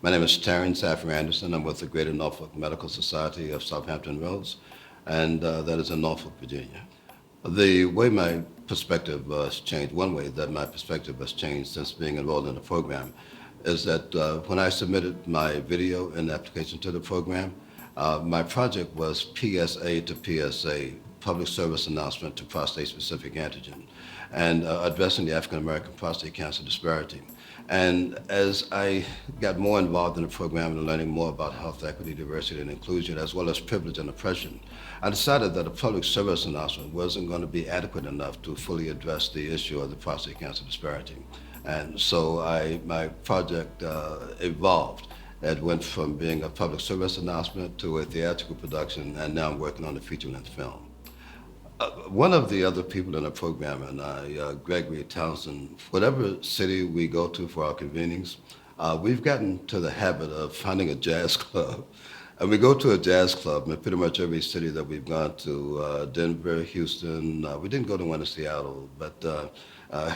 My name is Terrence Afer-Anderson. I'm with the Greater Norfolk Medical Society of Southampton Roads, and that is in Norfolk, Virginia. The way my perspective has changed, one way that my perspective has changed since being enrolled in the program, is that when I submitted my video and application to the program, my project was PSA to PSA, public service announcement to prostate-specific antigen, and addressing the African American prostate cancer disparity. And as I got more involved in the program and learning more about health equity, diversity, and inclusion, as well as privilege and oppression, I decided that a public service announcement wasn't going to be adequate enough to fully address the issue of the prostate cancer disparity. And so my project evolved. It went from being a public service announcement to a theatrical production, and now I'm working on a feature-length film. One of the other people in the program and I, Gregory Townsend, whatever city we go to for our convenings, we've gotten to the habit of finding a jazz club. And we go to a jazz club in pretty much every city that we've gone to, Denver, Houston. We didn't go to one in Seattle, but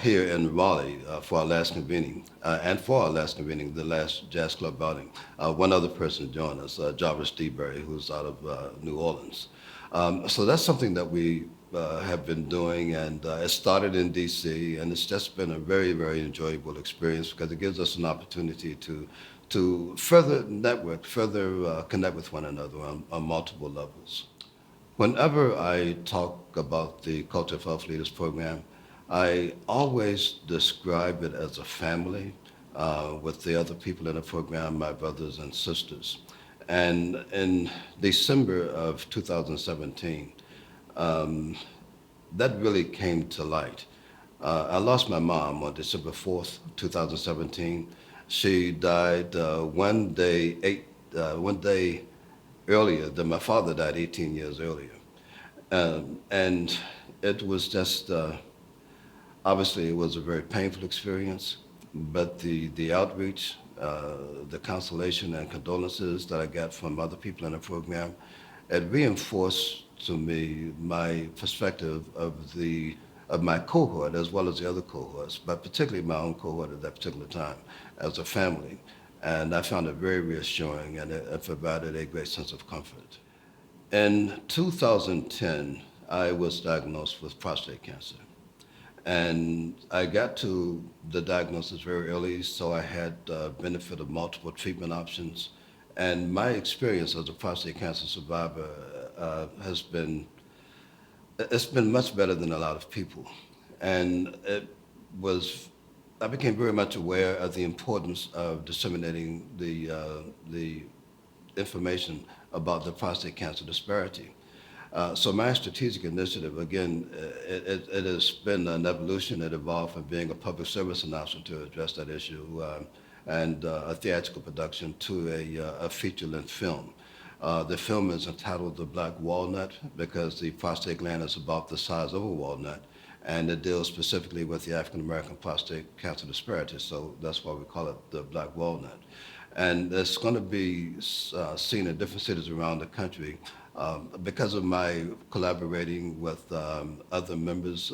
here in Raleigh for our last convening. And for our last convening, the last jazz club outing, one other person joined us, Jarvis DeBerry, who's out of New Orleans. So that's something that we have been doing, and it started in DC, and it's just been a very, very enjoyable experience because it gives us an opportunity to further network, further connect with one another on multiple levels. Whenever I talk about the Culture of Health Leaders program, I always describe it as a family with the other people in the program, my brothers and sisters. And in December of 2017, that really came to light. I lost my mom on December 4th, 2017. She died one day earlier than my father died 18 years earlier. And it was just, obviously it was a very painful experience, but the outreach, the consolation and condolences that I got from other people in the program, it reinforced to me my perspective of my cohort as well as the other cohorts, but particularly my own cohort at that particular time as a family. And I found it very reassuring, and it provided a great sense of comfort. In 2010, I was diagnosed with prostate cancer. And I got to the diagnosis very early, so I had benefit of multiple treatment options. And my experience as a prostate cancer survivor it's been much better than a lot of people. And I became very much aware of the importance of disseminating the information about the prostate cancer disparity. So my strategic initiative, again, it has been an evolution. It evolved from being a public service announcement to address that issue and a theatrical production to a feature-length film. The film is entitled The Black Walnut because the prostate gland is about the size of a walnut, and it deals specifically with the African American prostate cancer disparity, so that's why we call it The Black Walnut. And it's going to be seen in different cities around the country. Because of my collaborating with other members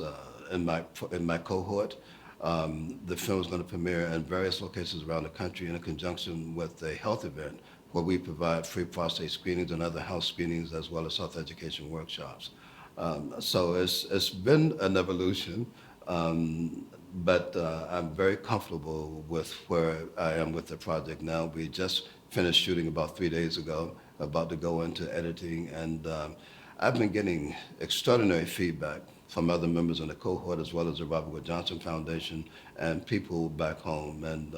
in my cohort, the film is going to premiere in various locations around the country in conjunction with a health event where we provide free prostate screenings and other health screenings as well as health education workshops. So it's been an evolution, but I'm very comfortable with where I am with the project now. We just finished shooting about 3 days ago, about to go into editing, and I've been getting extraordinary feedback from other members in the cohort as well as the Robert Wood Johnson Foundation and people back home in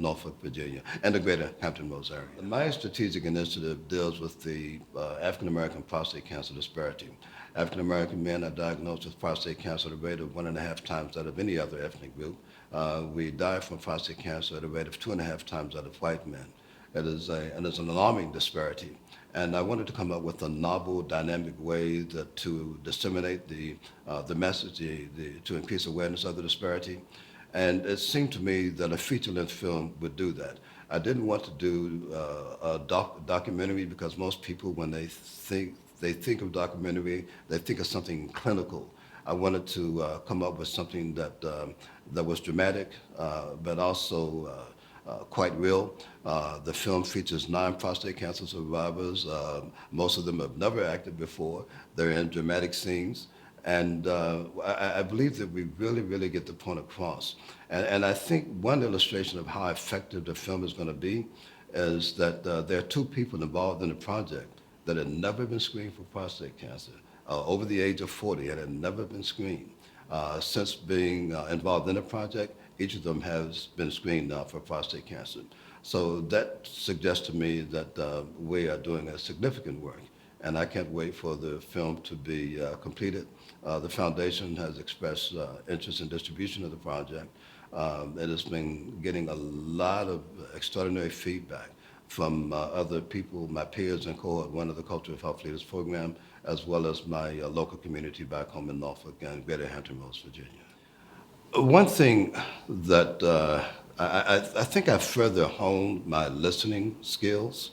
Norfolk, Virginia, and the greater Hampton Roads area. My strategic initiative deals with the African American prostate cancer disparity. African American men are diagnosed with prostate cancer at a rate of 1.5 times that of any other ethnic group. We die from prostate cancer at a rate of 2.5 times that of white men. It is an alarming disparity. And I wanted to come up with a novel, dynamic way to disseminate the message, to increase awareness of the disparity. And it seemed to me that a feature-length film would do that. I didn't want to do a documentary because most people, when they think of documentary, they think of something clinical. I wanted to come up with something that was dramatic, but also quite real. The film features 9 prostate cancer survivors. Most of them have never acted before. They're in dramatic scenes. And I believe that we really, really get the point across. And I think one illustration of how effective the film is going to be is that there are 2 people involved in the project that had never been screened for prostate cancer, over the age of 40, and had never been screened. Since being involved in the project, each of them has been screened now for prostate cancer. So that suggests to me that we are doing a significant work, and I can't wait for the film to be completed. The foundation has expressed interest in distribution of the project. It has been getting a lot of extraordinary feedback from other people, my peers in cohort 1 of the Cultural Health Leaders Program, as well as my local community back home in Norfolk and Greater Hampton Roads, Virginia. One thing that I think I've further honed my listening skills.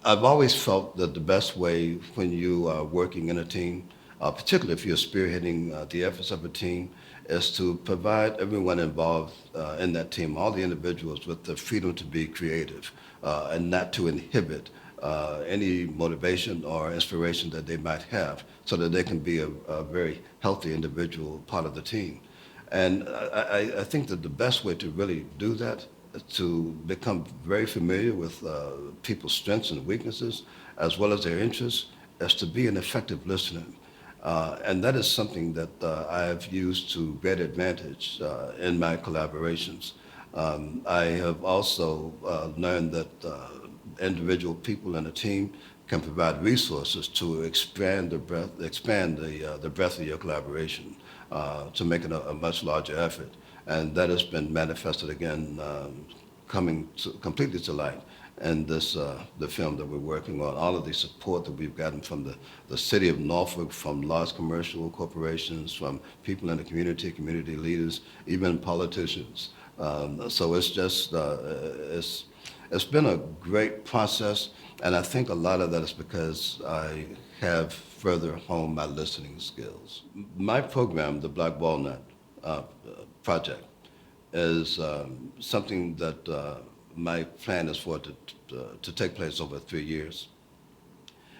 I've always felt that the best way when you are working in a team, particularly if you're spearheading the efforts of a team, is to provide everyone involved in that team, all the individuals, with the freedom to be creative and not to inhibit any motivation or inspiration that they might have, so that they can be a very healthy individual part of the team. And I think that the best way to really do that is to become very familiar with people's strengths and weaknesses, as well as their interests, is to be an effective listener. And that is something that I've used to great advantage in my collaborations. I have also learned that individual people in a team can provide resources to expand the breadth of your collaboration, to make it a much larger effort. And that has been manifested again, coming completely to light in this the film that we're working on. All of the support that we've gotten from the city of Norfolk, from large commercial corporations, from people in the community leaders, even politicians. So it's just it's been a great process, and I think a lot of that is because I have further honed my listening skills. My program, the Black Walnut project, is something that my plan is for it to take place over 3 years.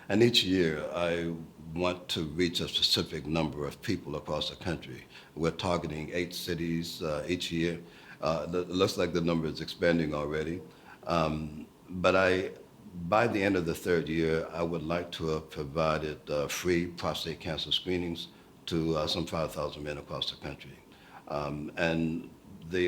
And each year I want to reach a specific number of people across the country. We're targeting 8 cities each year. It looks like the number is expanding already. But by the end of the 3rd year, I would like to have provided free prostate cancer screenings to some 5,000 men across the country. And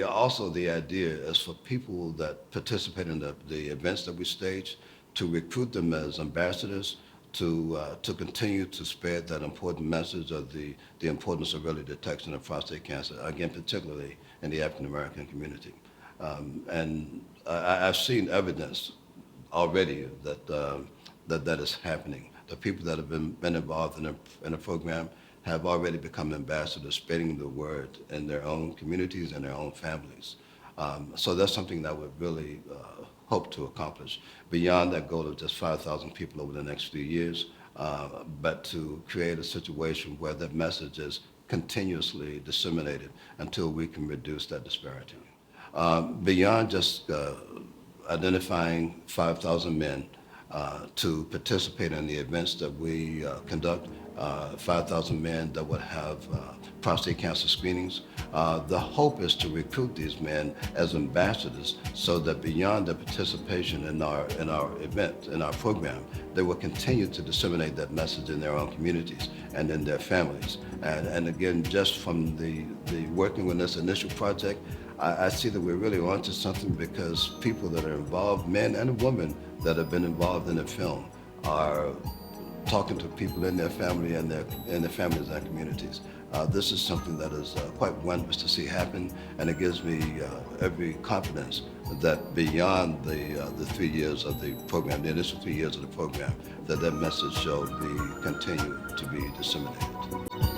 also the idea is for people that participate in the events that we stage to recruit them as ambassadors to continue to spread that important message of the importance of early detection of prostate cancer, again, particularly in the African American community. And I've seen evidence already that is happening. The people that have been involved in a program have already become ambassadors, spreading the word in their own communities and their own families. So that's something that I would really hope to accomplish, beyond that goal of just 5,000 people over the next few years, but to create a situation where that message is continuously disseminated until we can reduce that disparity. Beyond just identifying 5,000 men to participate in the events that we conduct, 5,000 men that would have prostate cancer screenings. The hope is to recruit these men as ambassadors, so that beyond their participation in our event, in our program, they will continue to disseminate that message in their own communities and in their families. And again, just from the working with this initial project, I see that we're really onto something, because people that are involved, men and women that have been involved in the film, are talking to people in their family and their families and communities. This is something that is quite wondrous to see happen, and it gives me every confidence that beyond the 3 years of the program, the initial 3 years of the program, that message shall continue to be disseminated.